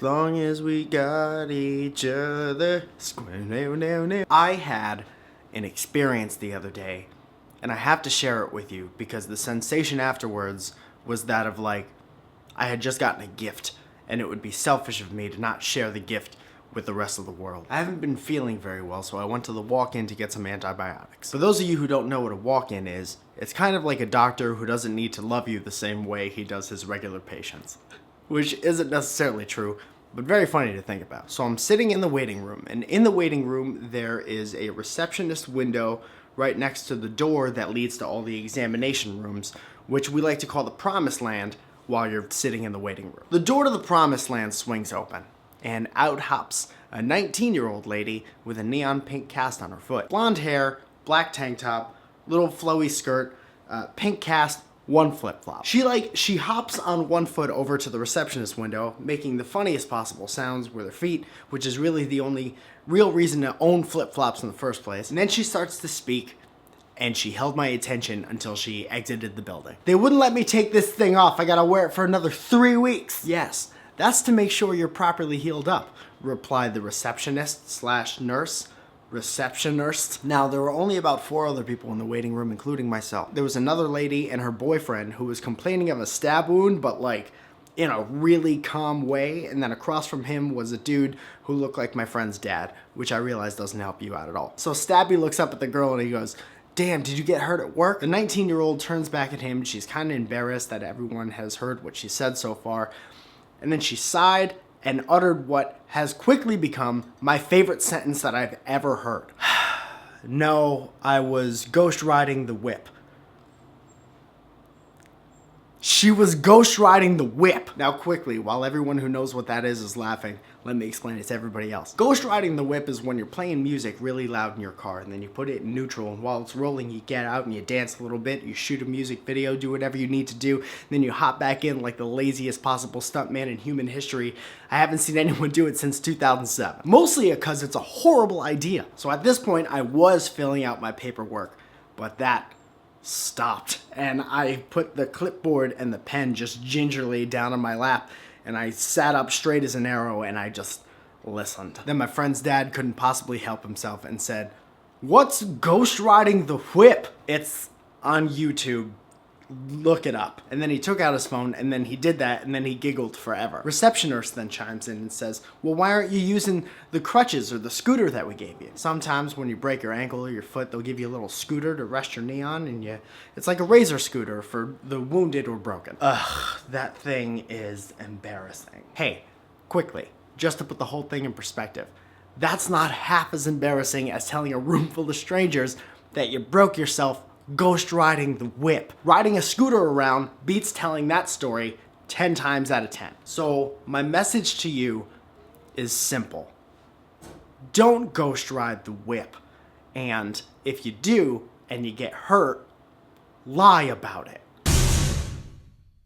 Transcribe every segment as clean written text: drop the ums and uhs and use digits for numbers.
As long as we got each other. I had an experience the other day, and I have to share it with you because the sensation afterwards was that of like, I had just gotten a gift, and it would be selfish of me to not share the gift with the rest of the world. I haven't been feeling very well, so I went to the walk-in to get some antibiotics. For those of you who don't know what a walk-in is, it's kind of like a doctor who doesn't need to love you the same way he does his regular patients. Which isn't necessarily true, but very funny to think about. So I'm sitting in the waiting room, and in the waiting room there is a receptionist window right next to the door that leads to all the examination rooms, which we like to call the promised land while you're sitting in the waiting room. The door to the promised land swings open, and out hops a 19-year-old lady with a neon pink cast on her foot. Blonde hair, black tank top, little flowy skirt, pink cast, one flip-flop. She hops on one foot over to the receptionist window, making the funniest possible sounds with her feet, which is really the only real reason to own flip-flops in the first place. And then she starts to speak, and she held my attention until she exited the building. They wouldn't let me take this thing off. I gotta wear it for another 3 weeks. Yes, that's to make sure you're properly healed up, replied the receptionist/nurse. Receptionist. Now, there were only about 4 other people in the waiting room, including myself. There was another lady and her boyfriend who was complaining of a stab wound, but like in a really calm way. And then across from him was a dude who looked like my friend's dad, which I realized doesn't help you out at all. So Stabby looks up at the girl and he goes, "Damn, did you get hurt at work?" The 19-year-old turns back at him. She's kind of embarrassed that everyone has heard what she said so far. And then she sighed and uttered what has quickly become my favorite sentence that I've ever heard. "No, I was ghost riding the whip." She was ghost riding the whip. Now quickly, while everyone who knows what that is laughing, let me explain it to everybody else. Ghost riding the whip is when you're playing music really loud in your car, and then you put it in neutral, and while it's rolling, you get out and you dance a little bit, you shoot a music video, do whatever you need to do, and then you hop back in like the laziest possible stuntman in human history. I haven't seen anyone do it since 2007. Mostly because it's a horrible idea. So at this point, I was filling out my paperwork, but that stopped, and I put the clipboard and the pen just gingerly down on my lap, and I sat up straight as an arrow, and I just listened. Then my friend's dad couldn't possibly help himself and said, "What's ghost riding the whip?" It's on YouTube. Look it up. And then he took out his phone, and then he did that, and then he giggled forever. Receptionist then chimes in and says, "Well, why aren't you using the crutches or the scooter that we gave you?" Sometimes when you break your ankle or your foot, they'll give you a little scooter to rest your knee on, and it's like a razor scooter for the wounded or broken. Ugh, that thing is embarrassing. Hey, quickly, just to put the whole thing in perspective, that's not half as embarrassing as telling a room full of strangers that you broke yourself ghost riding the whip. Riding a scooter around beats telling that story 10 times out of 10. So my message to you is simple. Don't ghost ride the whip. And if you do and you get hurt, lie about it.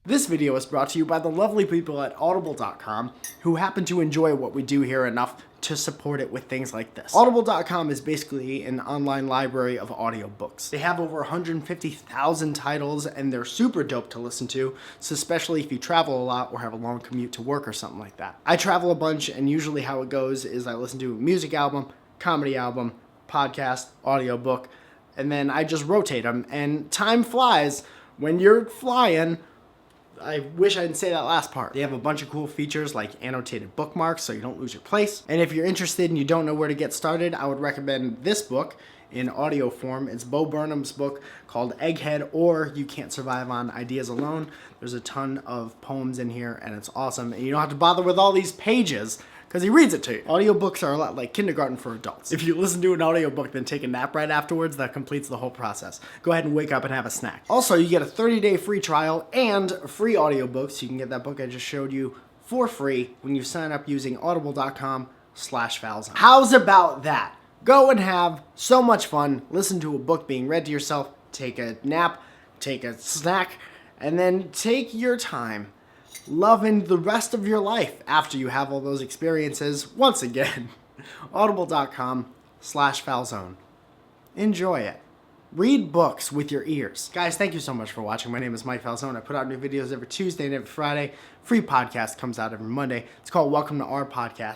This video is brought to you by the lovely people at Audible.com who happen to enjoy what we do here enough to support it with things like this. Audible.com is basically an online library of audiobooks. They have over 150,000 titles, and they're super dope to listen to, so especially if you travel a lot or have a long commute to work or something like that. I travel a bunch, and usually how it goes is I listen to a music album, comedy album, podcast, audiobook, and then I just rotate them, and time flies when you're flying. I wish I didn't say that last part. They have a bunch of cool features like annotated bookmarks so you don't lose your place. And if you're interested and you don't know where to get started, I would recommend this book in audio form. It's Bo Burnham's book called Egghead, or You Can't Survive on Ideas Alone. There's a ton of poems in here, and it's awesome. And you don't have to bother with all these pages because he reads it to you. Audiobooks are a lot like kindergarten for adults. If you listen to an audiobook then take a nap right afterwards, that completes the whole process. Go ahead and wake up and have a snack. Also, you get a 30-day free trial and a free audiobook, so you can get that book I just showed you for free when you sign up using audible.com/Falzone. How's about that? Go and have so much fun, listen to a book being read to yourself, take a nap, take a snack, and then take your time loving the rest of your life after you have all those experiences. Once again, audible.com/Falzone. Enjoy it. Read books with your ears. Guys, thank you so much for watching. My name is Mike Falzone. I put out new videos every Tuesday and every Friday. Free podcast comes out every Monday. It's called Welcome to Our Podcast.